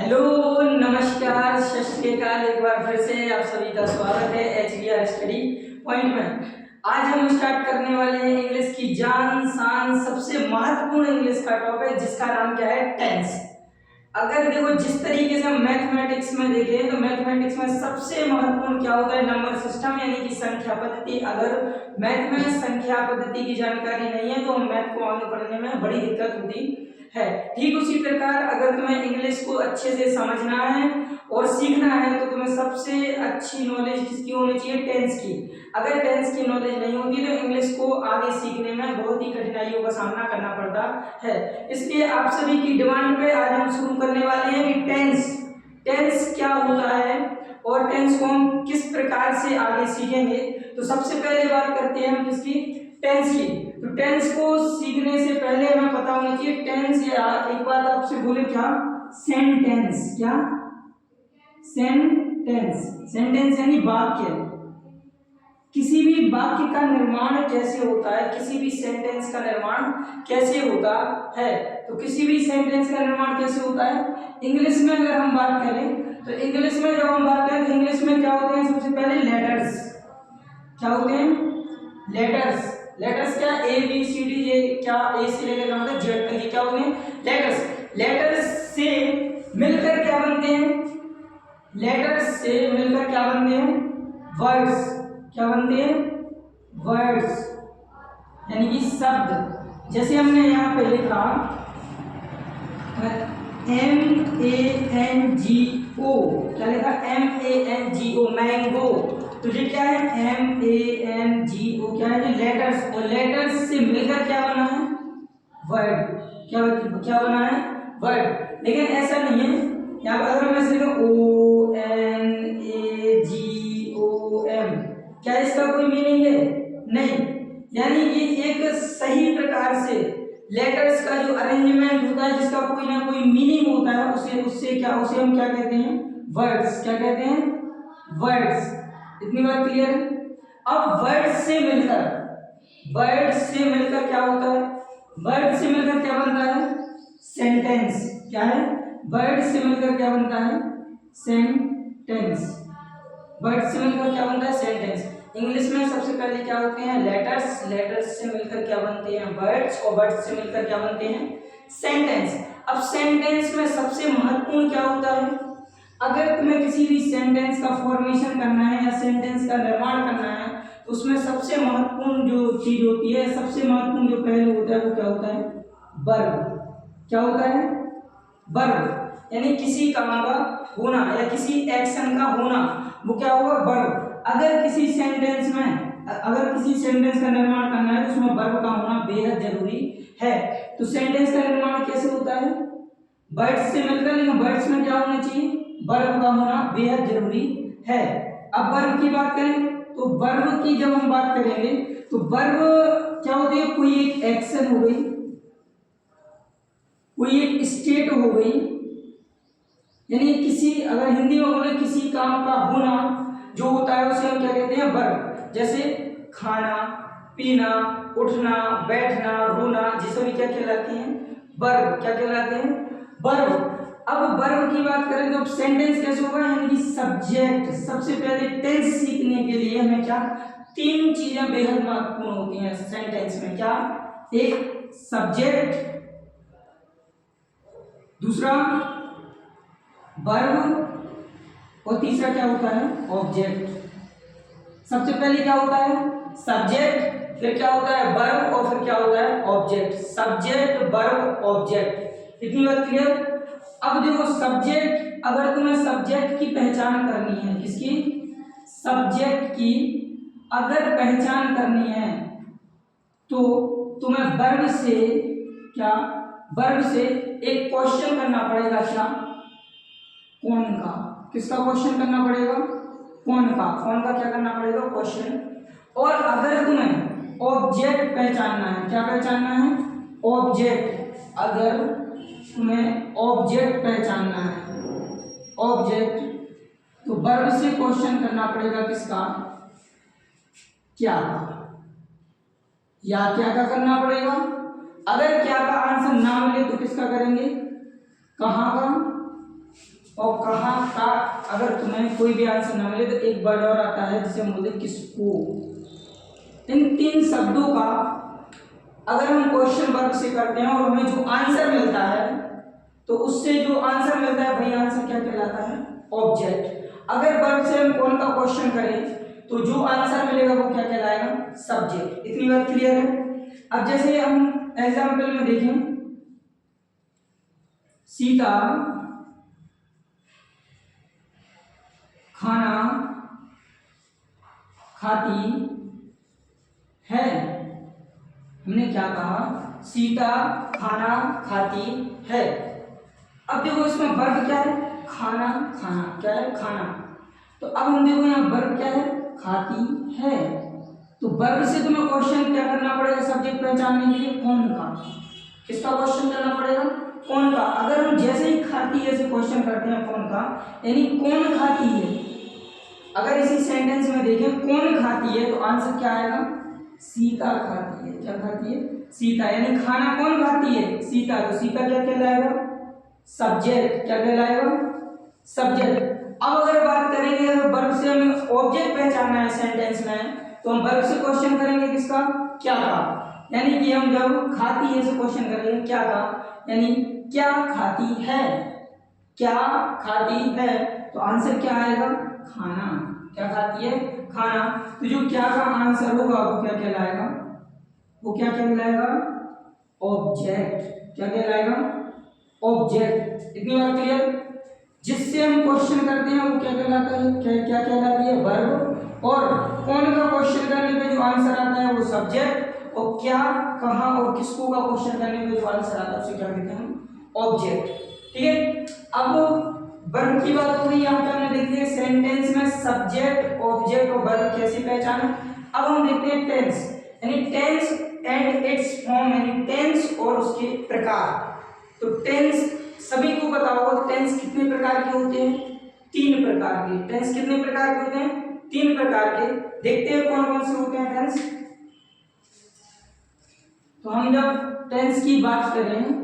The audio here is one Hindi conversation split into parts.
हेलो, नमस्कार, सत श्री अकाल। एक बार फिर से आप सभी का स्वागत है HBR स्टडी पॉइंट में। आज हम स्टार्ट करने वाले हैं इंग्लिश की जान शान सबसे महत्वपूर्ण इंग्लिश का टॉपिक, जिसका नाम क्या है, टेंस। अगर देखो, जिस तरीके से हम मैथमेटिक्स में देखें तो मैथमेटिक्स में सबसे महत्वपूर्ण क्या होता है, नंबर सिस्टम यानी कि संख्या पद्धति। अगर मैथ में संख्या पद्धति की जानकारी नहीं है तो मैथ को आगे पढ़ने में बड़ी दिक्कत होती है। ठीक उसी प्रकार अगर तुम्हें इंग्लिश को अच्छे से समझना है और सीखना है तो तुम्हें सबसे अच्छी नॉलेज किसकी होनी चाहिए, टेंस की। अगर टेंस की नॉलेज नहीं होगी तो इंग्लिश को आगे सीखने में बहुत ही कठिनाइयों का सामना करना पड़ता है। इसलिए आप सभी की डिमांड पे आज हम शुरू करने वाले हैं कि टेंस क्या होता है और टेंस को हम किस प्रकार से आगे सीखेंगे। तो सबसे पहले बात करते हैं हम किसकी, टेंस की। तो टेंस को सीखने से पहले हमें पता होना चाहिए टेंस, या एक बात आपसे बोले क्या, सेंटेंस। क्या, सेंटेंस यानी वाक्य। किसी भी वाक्य का निर्माण कैसे होता है, किसी भी सेंटेंस का निर्माण कैसे होता है। तो किसी भी सेंटेंस का निर्माण कैसे होता है, इंग्लिश में अगर हम बात करें तो इंग्लिश में जब हम बात करें तो इंग्लिश में क्या होते हैं, सबसे पहले लेटर्स। क्या होते हैं, लेटर्स। लेटर्स क्या, ABCD, ये क्या, A से लेकर कहां तक Z तक, ये क्या होते हैं, लेटर्स। लेटर्स से मिलकर क्या बनते हैं, लेटर्स से मिलकर क्या बनते हैं, वर्ड्स। क्या बनते हैं, वर्ड्स यानी कि शब्द। जैसे हमने यहाँ पे लिखा MANGO, क्या लिखा, MANGO, मैंगो। तो ये क्या है, MANGO, क्या है, लेटर्स। और लेटर्स से मिलकर क्या बना है, वर्ड। क्या क्या बना है, वर्ड। लेकिन ऐसा नहीं है, यहाँ पर अगर मैं लिखूं ONAGOM, क्या इसका कोई मीनिंग है, नहीं। यानी कि एक सही प्रकार से लेटर्स का जो अरेंजमेंट होता है, जिसका कोई ना कोई मीनिंग होता है, उसे हम क्या कहते हैं, वर्ड्स। क्या कहते हैं, वर्ड्स। इतनी बात क्लियर है। अब वर्ड्स से मिलकर क्या होता है, वर्ड से मिलकर क्या बनता है, सेंटेंस। क्या है, वर्ड से मिलकर क्या बनता है, सेंटेंस। वर्ड से मिलकर क्या बनता है, सेंटेंस। इंग्लिश में सबसे पहले क्या होते हैं, लेटर्स। लेटर्स से मिलकर क्या बनते हैं, वर्ड्स। और वर्ड्स से मिलकर क्या बनते हैं, सेंटेंस। अब सेंटेंस में सबसे महत्वपूर्ण क्या होता है, अगर तुम्हें किसी भी सेंटेंस का फॉर्मेशन करना है या सेंटेंस का निर्माण करना है तो उसमें सबसे महत्वपूर्ण जो चीज होती है, सबसे महत्वपूर्ण जो पहलू होता है वो क्या होता है, वर्ब। क्या होता है, वर्ब। यानी किसी काम का होना या किसी एक्शन का होना, वो क्या होगा, वर्ब। अगर किसी सेंटेंस का निर्माण करना है तो उसमें वर्ब का होना बेहद जरूरी है। तो सेंटेंस का निर्माण कैसे होता है, वर्ड्स से मिलकर, लेकिन वर्ड्स में क्या होना चाहिए, वर्ब का होना बेहद जरूरी है। अब वर्ब की बात करें तो वर्ब की जब हम बात करेंगे तो वर्ब क्या होती है, कोई एक एक्शन हो गई, कोई एक स्टेट हो गई, यानी किसी, अगर हिंदी में बोले किसी काम का होना जो होता है उसे हम क्या कहते हैं, वर्ब। जैसे खाना, पीना, उठना, बैठना, रोना, ये सभी क्या कहलाते हैं, वर्ब। क्या कहलाते हैं, वर्ब। अब वर्ब की बात करें तो सेंटेंस कैसे होगा, यानी कि सब्जेक्ट। सबसे पहले टेंस सीखने के लिए हमें क्या, तीन चीजें बेहद महत्वपूर्ण होती हैं सेंटेंस में। क्या, एक सब्जेक्ट, दूसरा वर्ब, और तीसरा क्या होता है, ऑब्जेक्ट। सबसे पहले क्या होता है, सब्जेक्ट, फिर क्या होता है, वर्ब, और फिर क्या होता है, ऑब्जेक्ट। Subject, verb, object. इतनी बात क्लियर। अब देखो सब्जेक्ट, अगर तुम्हें सब्जेक्ट की पहचान करनी है, किसकी, सब्जेक्ट की अगर पहचान करनी है तो तुम्हें वर्ब से क्या, वर्ब से एक क्वेश्चन करना पड़ेगा। क्या, कौन का, किसका क्वेश्चन करना पड़ेगा, कौन का क्या करना पड़ेगा, क्वेश्चन। और अगर तुम्हें ऑब्जेक्ट पहचानना है, क्या पहचानना है, ऑब्जेक्ट। अगर तुम्हें ऑब्जेक्ट पहचानना है, ऑब्जेक्ट, तो वर्ब से क्वेश्चन करना पड़ेगा, किसका, क्या का। या क्या का करना पड़ेगा, अगर क्या का आंसर ना मिले तो किसका करेंगे, कहाँ का, और कहाँ का अगर तुम्हें कोई भी आंसर ना मिले तो एक वर्ड और आता है जिसे हम बोलते हैं किसको। इन 3 शब्दों का अगर हम क्वेश्चन वर्क से करते हैं और हमें जो आंसर मिलता है तो उससे जो आंसर मिलता है वही आंसर क्या कहलाता है, ऑब्जेक्ट। अगर वर्क से हम कौन का क्वेश्चन करें तो जो आंसर मिलेगा वो क्या कहलाएगा, सब्जेक्ट। इतनी बात क्लियर है। अब जैसे हम एग्जाम्पल में देखें, सीता खाना खाती है। हमने क्या कहा, सीता खाना खाती है। अब देखो इसमें वर्ब क्या है, खाना, खाना क्या है, खाना। तो अब हम देखो यहाँ वर्ब क्या है, खाती है। तो वर्ब से तुम्हें क्वेश्चन क्या करना पड़ेगा, सब्जेक्ट पहचानने के लिए कौन का, किसका क्वेश्चन करना पड़ेगा, कौन का। अगर हम जैसे ही खाती है से क्वेश्चन करते हैं कौन का, यानी कौन खाती है। अगर इसी सेंटेंस में देखें कौन खाती है तो आंसर क्या आएगा, सीता खाती है। क्या खाती है, सीता। यानी खाना कौन खाती है, सीता। तो सीता क्या कहलाएगा, सब्जेक्ट। क्या कहलाएगा, सब्जेक्ट। अब अगर बात करेंगे वर्ब से हमें ऑब्जेक्ट पहचानना है सेंटेंस में, तो हम वर्ब से क्वेश्चन करेंगे किसका, क्या का। यानी कि हम जब खाती है से क्वेश्चन करेंगे क्या का, यानी क्या खाती है, क्या खाती है। तो आंसर क्या आएगा, खाना। क्या खाती है, खाना। तो जो क्या का आंसर होगा वो क्या कहलाएगा, वो क्या कहलाएगा, ऑब्जेक्ट। क्या कहलाएगा, ऑब्जेक्ट। इतनी बात क्लियर। जिससे हम क्वेश्चन करते हैं वो क्या कहलाता है, क्या कहलाती है, वर्ब। और कौन का क्वेश्चन करने पे जो आंसर आता है वो सब्जेक्ट। और क्या, कहाँ और किसको का क्वेश्चन करने पे जो आंसर आता है उसे क्या कहते हैं, ऑब्जेक्ट। ठीक है। अब वर्ब की बात हो गई, यहाँ पे हमने देखी है सेंटेंस में सब्जेक्ट, ऑब्जेक्ट और वर्ब कैसे पहचाने। अब हम देखते हैं टेंस, यानी टेंस एंड इट्स फॉर्म, यानी टेंस और उसके प्रकार। तो टेंस सभी को पता होगा, टेंस कितने प्रकार के होते हैं, 3 प्रकार के। टेंस कितने प्रकार के होते हैं, 3 प्रकार के। देखते हैं कौन कौन से होते हैं टेंस। तो हम जब टेंस की बात करें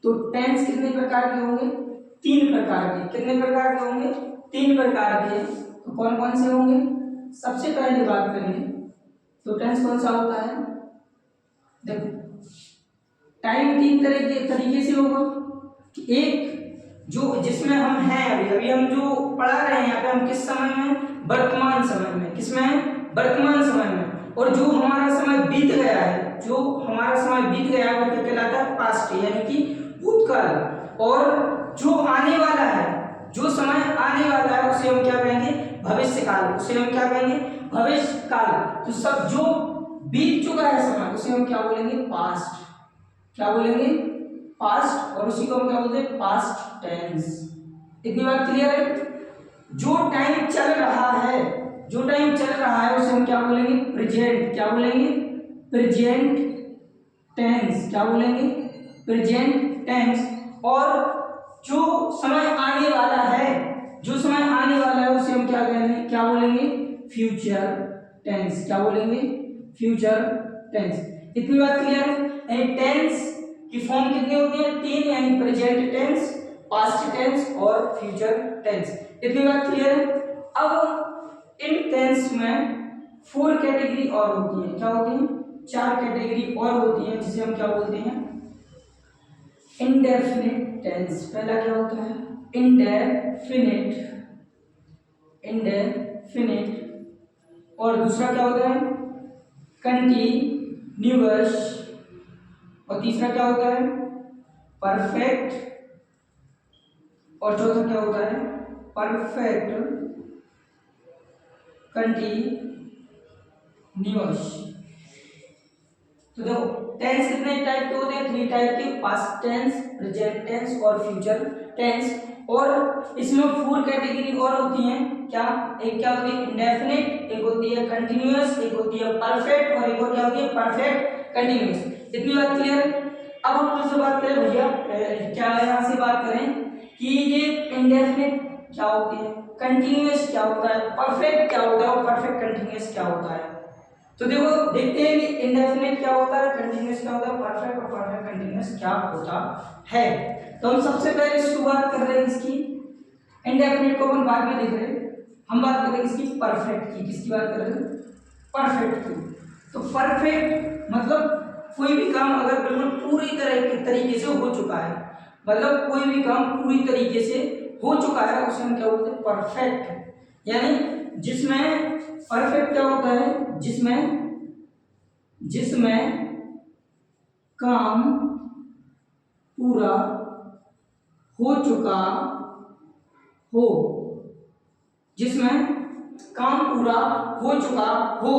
तो टेंस कितने प्रकार के होंगे, 3 प्रकार के। कितने प्रकार के होंगे, 3 प्रकार के। तो कौन कौन से होंगे, सबसे पहले बात करें तो टेंस कौन सा होता है, देखो टाइम 3 तरीके से होगा। एक जो जिसमें हम हैं अभी हम जो पढ़ा रहे हैं यहाँ पे, हम किस समय में, वर्तमान समय में। किसमें, वर्तमान समय में। और जो हमारा समय बीत गया है, जो हमारा समय बीत गया है वो क्या कहलाता है, पास्ट, यानी कि भूतकाल। और जो आने वाला है, जो समय आने वाला है उसे हम क्या कहेंगे, भविष्य काल। उसे हम क्या कहेंगे, भविष्य काल। तो सब जो बीत चुका है समय उसे हम क्या बोलेंगे, पास्ट। क्या बोलेंगे, पास्ट। और उसी को हम क्या बोलते हैं, पास्ट टेंस। इतनी बात क्लियर है। जो टाइम चल रहा है, जो टाइम चल रहा है उसे हम क्या बोलेंगे, प्रेजेंट। क्या बोलेंगे, प्रेजेंट टेंस। क्या बोलेंगे, प्रेजेंट टेंस। और जो समय आने वाला है, जो समय आने वाला है उसे हम क्या कहेंगे, क्या बोलेंगे, फ्यूचर टेंस। क्या बोलेंगे, फ्यूचर टेंस। इतनी बात क्लियर है। टेंस की फॉर्म कितनी होती है, 3, यानी प्रेजेंट टेंस, पास्ट टेंस और फ्यूचर टेंस। इतनी बात क्लियर है। अब इन टेंस में 4 कैटेगरी और होती है। क्या होती है, 4 कैटेगरी और होती है, जिसे हम क्या बोलते हैं, इंडेफिनिट टेंस। पहला क्या होता है, इंडेफिनिट, इंडेफिनिट। और दूसरा क्या होता है, कंटीन्यूअस। और तीसरा क्या होता है, परफेक्ट। और चौथा क्या होता है, परफेक्ट कंटीन्यूअस। तो देखो टेंस कितने टाइप के होते हैं, 3 टाइप के, पास्ट टेंस, प्रेजेंट टेंस और फ्यूचर टेंस। और इसमें 4 कैटेगरी और होती हैं। क्या, एक क्या होती है, इंडेफिनिट, एक होती है कंटीन्यूअस, एक होती है परफेक्ट और एक और क्या होती है, परफेक्ट कंटीन्यूअस। इतनी बात क्लियर है। अब हम तुझसे बात करें भैया, क्या यहाँ से बात करें कि ये इंडेफिनिट क्या होती है, कंटीन्यूअस क्या होता है, परफेक्ट क्या होता है और परफेक्ट कंटीन्यूअस क्या होता है। तो देखो देखते हैं कि इंडेफिनिट क्या होता है, कंटीन्यूअस क्या होता है, परफेक्ट और परफेक्ट कंटीन्यूअस क्या होता है। तो हम सबसे पहले शुरुआत कर रहे हैं इसकी इंडेफिनिट को अपन बाद में देख रहे हैं, हम बात कर रहे हैं इसकी परफेक्ट की। किसकी बात कर रहे हैं? परफेक्ट की। तो परफेक्ट मतलब कोई भी काम अगर बिल्कुल पूरी तरीके से हो चुका है, मतलब कोई भी काम पूरी तरीके से हो चुका है, उसे हम क्या बोलते हैं? परफेक्ट। यानी जिसमें परफेक्ट क्या होता है? जिसमें काम पूरा हो चुका हो, जिसमें काम पूरा हो चुका हो,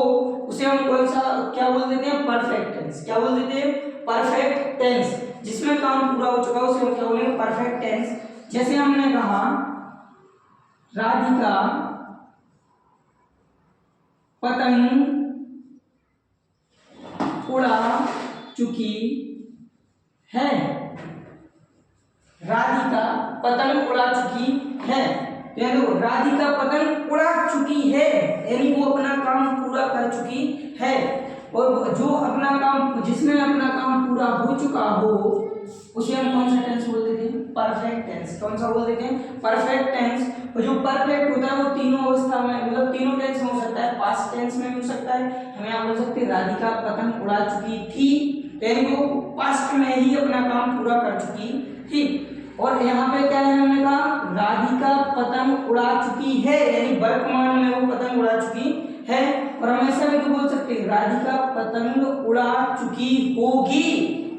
उसे हम कौन सा क्या बोल देते हैं? Perfect tense. क्या बोल देते हैं? Perfect tense. जिसमें काम पूरा हो चुका हो उसे हम क्या बोलेंगे? Perfect tense. जैसे हमने कहा राधिका पतंग उड़ा चुकी है। राधिका पतंग उड़ा चुकी है। देखो राधिका पतंग उड़ा चुकी है, यानी वो अपना काम पूरा कर चुकी है। और जो अपना काम, जिसमें अपना काम पूरा हो चुका हो, उसे हम कौन सा टेंस बोल देते हैं? Perfect tense. कौन सा बोल देते हैं? Perfect tense. और जो परफेक्ट होता है वो तीनों अवस्था में, मतलब तीनों टेंस में हो सकता है। पास्ट टेंस में भी हो सकता है, हम यहाँ बोल सकते हैं राधिका पतंग उड़ा चुकी थी, यानी वो पास्ट में ही अपना काम पूरा कर चुकी थी। और यहाँ पे क्या है? हमने कहा राधिका पतंग उड़ा चुकी है, यानी वर्तमान में वो पतंग उड़ा चुकी है। और हम ऐसा भी तो बोल सकते हैं राधिका पतंग उड़ा चुकी होगी,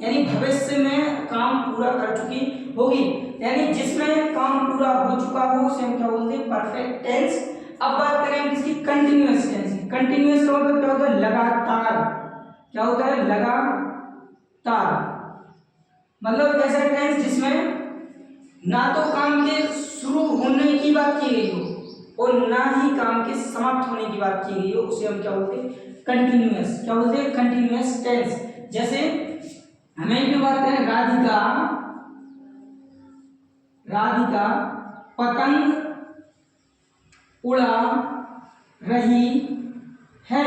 यानी भविष्य में काम पूरा कर चुकी होगी। यानी जिसमें काम पूरा हो चुका हो उसे हम क्या बोलते हैं? Perfect tense. अब बात करें किसकी? कंटिन्यूअस टेंस की। कंटिन्यूअस का मतलब क्या होता है? लगातार। क्या होता है? लगातार। मतलब ऐसा टेंस जिसमें ना तो काम के शुरू होने की बात की गई हो और ना ही काम के समाप्त होने की बात की गई हो, उसे हम क्या बोलते हैं? कंटिन्यूअस। क्या बोलते हैं? Continuous tense. जैसे हमें भी बात करें राधिका पतंग उड़ा रही है।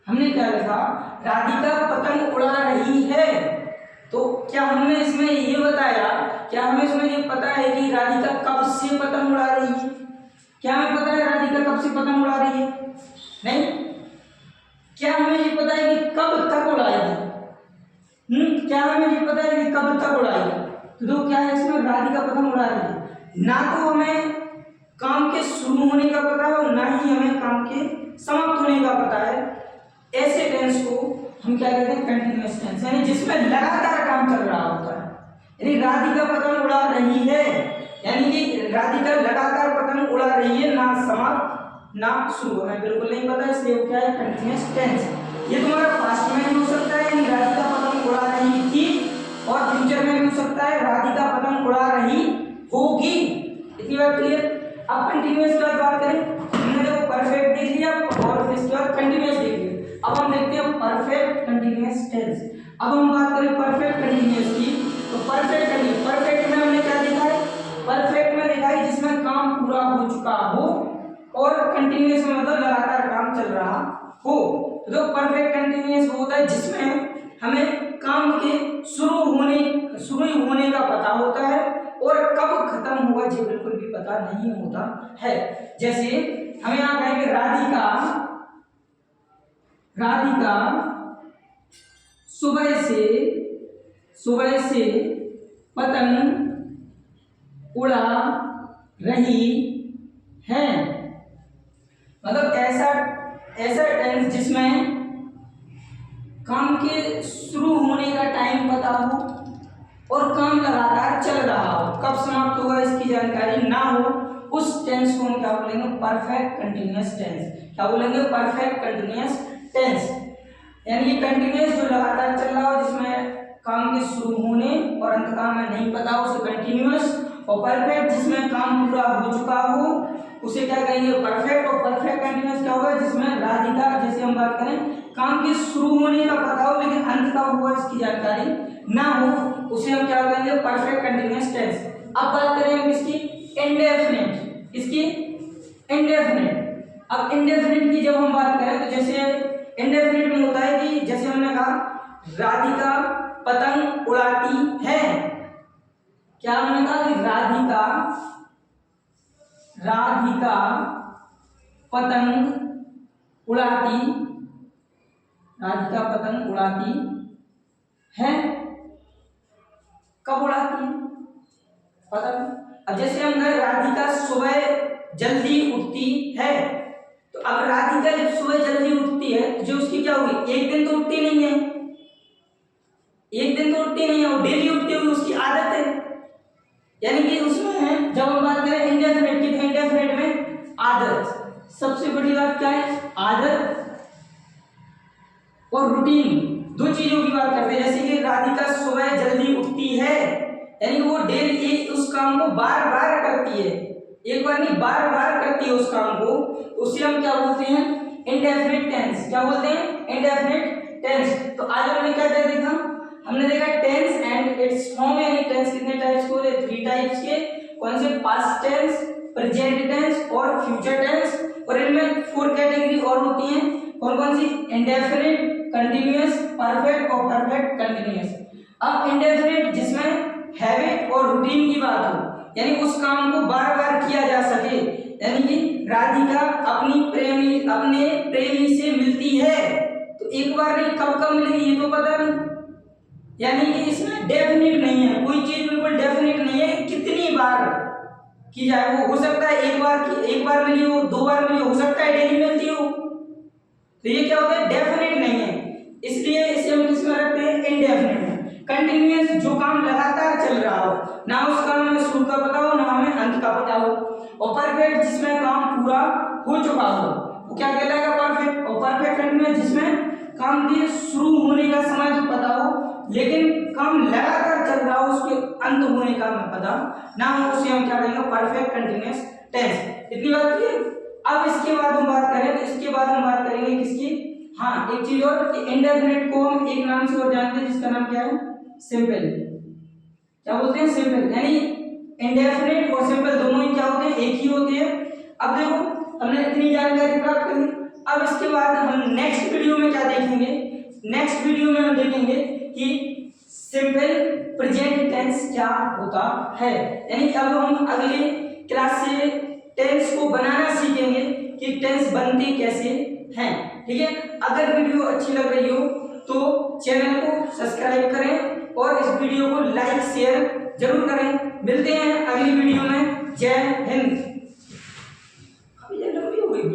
हमने क्या लिखा? राधिका पतंग उड़ा रही है। तो क्या हमने इसमें ये बताया, क्या हमें इसमें ये पता है कि राधिका कब से पतंग उड़ा रही है? क्या हमें पता है राधिका कब से पतंग उड़ा रही है? नहीं। क्या हमें ये पता है कि कब तक उड़ाएगी? क्या हमें ये पता है कि कब तक उड़ाएगी? तो क्या है इसमें? राधिका पतंग उड़ा रही है। ना तो हमें काम के शुरू होने का पता है और ना ही हमें काम के समाप्त होने का पता है। ऐसे टेंस को हम क्या कहते हैं? Continuous tense. यानी जिसमें लगातार काम चल रहा होता है। यानी राधिका पतंग उड़ा रही है, यानी कि राधिका लगातार पतंग उड़ा रही है, ना समाप्त ना शुरू। हमें बिल्कुल नहीं पता, इसलिए वो क्या है? Continuous tense. ये तुम्हारा पास्ट में भी हो सकता है, यानी राधिका पतंग उड़ा रही थी, और फ्यूचर में भी हो सकता है राधिका पतंग उड़ा रही होगी। इतनी बात क्लियर? अब कंटिन्यूअस की बात करें, हमने जो परफेक्ट देख लिया और फिर इसके बाद कंटिन्यूअस देख लिया। अब हम देखते हैं परफेक्ट कंटिन्यूअस टेंस। अब हम बात करें परफेक्ट कंटिन्यूअस की, तो परफेक्ट में हमने क्या देखा है? परफेक्ट में देखा है जिसमें काम पूरा हो चुका हो, और कंटिन्यूअस में मतलब लगातार काम चल रहा हो। तो परफेक्ट कंटिन्यूअस वो होता है जिसमें हमें काम के शुरू होने का पता होता है और कब खत्म होगा ये बिल्कुल भी पता नहीं होता है। जैसे हम यहाँ कहेंगे राधिका सुबह से पतंग उड़ा रही है। मतलब ऐसा टेंस जिसमें काम के शुरू होने का टाइम पता हो और काम लगातार चल रहा हो, कब समाप्त होगा इसकी जानकारी ना हो, उस टेंस को हम क्या बोलेंगे? Perfect continuous tense. क्या बोलेंगे? Perfect continuous tense. यानी ये कंटिन्यूअस जो लगातार चल रहा हो, जिसमें काम के शुरू होने और अंत का हमें नहीं पता हो, उसे कंटिन्यूअस। और परफेक्ट जिसमें काम पूरा हो चुका हो उसे क्या कहेंगे? परफेक्ट। और परफेक्ट कंटिन्यूअस क्या होगा? जिसमें राधिका, जैसे हम बात करें, काम के शुरू होने का पता हो लेकिन अंत का हुआ इसकी जानकारी ना हो, उसे हम क्या कहेंगे? Perfect continuous tense. अब बात करें हम इसकी इंडेफिनिट। इसकी इंडेफिनिट। अब इंडेफिनिट की जब हम बात करें तो जैसे इंडेफिनिट में होता है कि जैसे हमने कहा राधिका पतंग उड़ाती है। क्या हमने कहा कि राधिका राधिका पतंग उड़ाती, राधिका पतंग उड़ाती है। कब उड़ाती है? पतंग। अब जैसे हम कहें राधिका सुबह जल्दी उठती है, तो अब राधिका जब सुबह जल्दी उठती है तो जो उसकी क्या होगी, एक दिन तो उठती नहीं है, एक दिन तो उठती नहीं है, वो डेली उठती होगी, उसकी आदत है। यानी कि उसमें जब हम बात करें इंडेफिनिट की, तो इंडेफिनिट में आदत सबसे बड़ी बात क्या है, आदत और रूटीन, दो चीजों की बात करते हैं। जैसे कि राधिका सुबह जल्दी उठती है, यानी वो डेली उस काम को बार बार करती है, एक बार नहीं बार बार करती है उस काम को, उसे हम क्या बोलते हैं, इंडेफिनिट टेंस। क्या बोलते हैं, इंडेफिनिट टेंस। तो आज हमने क्या क्या देखा, हमने देखा टेंस एंड इट्स फॉर्म, यानी टेंस कितने टाइप्स के होते हैं, 3 टाइप्स के। कौन से, पास्ट टेंस, प्रेजेंट टेंस और फ्यूचर टेंस। और इनमें 4 कैटेगरी और होती हैं, कौन कौन सी, इंडेफिनिट, कंटीन्यूअस, परफेक्ट और परफेक्ट कंटीन्यूअस। अब इंडेफिनिट जिसमें हैबिट और रूटीन की बात हो, यानी उस काम को बार बार किया जा सके, यानी कि राधिका अपने प्रेमी से मिलती है, तो एक बार नहीं, कब कब मिलेगी ये तो पता नहीं, यानी कि इसमें डेफिनेट नहीं है, कोई चीज बिल्कुल डेफिनेट नहीं है कितनी बार की जाए। वो हो सकता है एक बार मिली हो, 2 बार मिली हो सकता है डेली मिलती हो, तो ये क्या होता है, डेफिनेट नहीं है, इसलिए इसे हम किसमें रखते हैं, इंडेफिनेट में। कंटिन्यूअस, जो काम लगातार चल रहा हो, ना उस काम में शुरू का पता हो ना हमें अंत का पता हो। और परफेक्ट, जिसमें काम पूरा हो चुका हो, वो क्या कहलाएगा, परफेक्ट। और परफेक्ट कंटिन्यूअस, जिसमें काम के शुरू होने का समय तो पता हो लेकिन काम लगातार चल रहा हो, उसके अंत होने का हमें पता ना हो, उसे हम क्या कहेंगे, परफेक्ट कंटिन्यूअस टेंस। इतनी बात की। अब इसके बाद हम बात करें, इसके बाद हम बात करेंगे किसकी, हाँ एक चीज और, कि इंडेफिनिट को हम एक नाम से और जानते हैं, जिसका नाम क्या है, सिंपल। क्या बोलते हैं, सिंपल। यानी इंडेफिनिट और सिंपल दोनों ही क्या होते हैं, एक ही होते हैं। अब देखो हमने इतनी जानकारी प्राप्त कर ली, अब इसके बाद हम नेक्स्ट वीडियो में क्या देखेंगे, नेक्स्ट वीडियो में हम देखेंगे कि सिंपल प्रेजेंट टेंस क्या होता है। यानी अब हम अगले क्लास से टेंस को बनाना सीखेंगे कि टेंस बनते कैसे हैं, ठीक है। अगर वीडियो अच्छी लग रही हो तो चैनल को सब्सक्राइब करें और इस वीडियो को लाइक शेयर जरूर करें। मिलते हैं अगली वीडियो में। जय हिंद।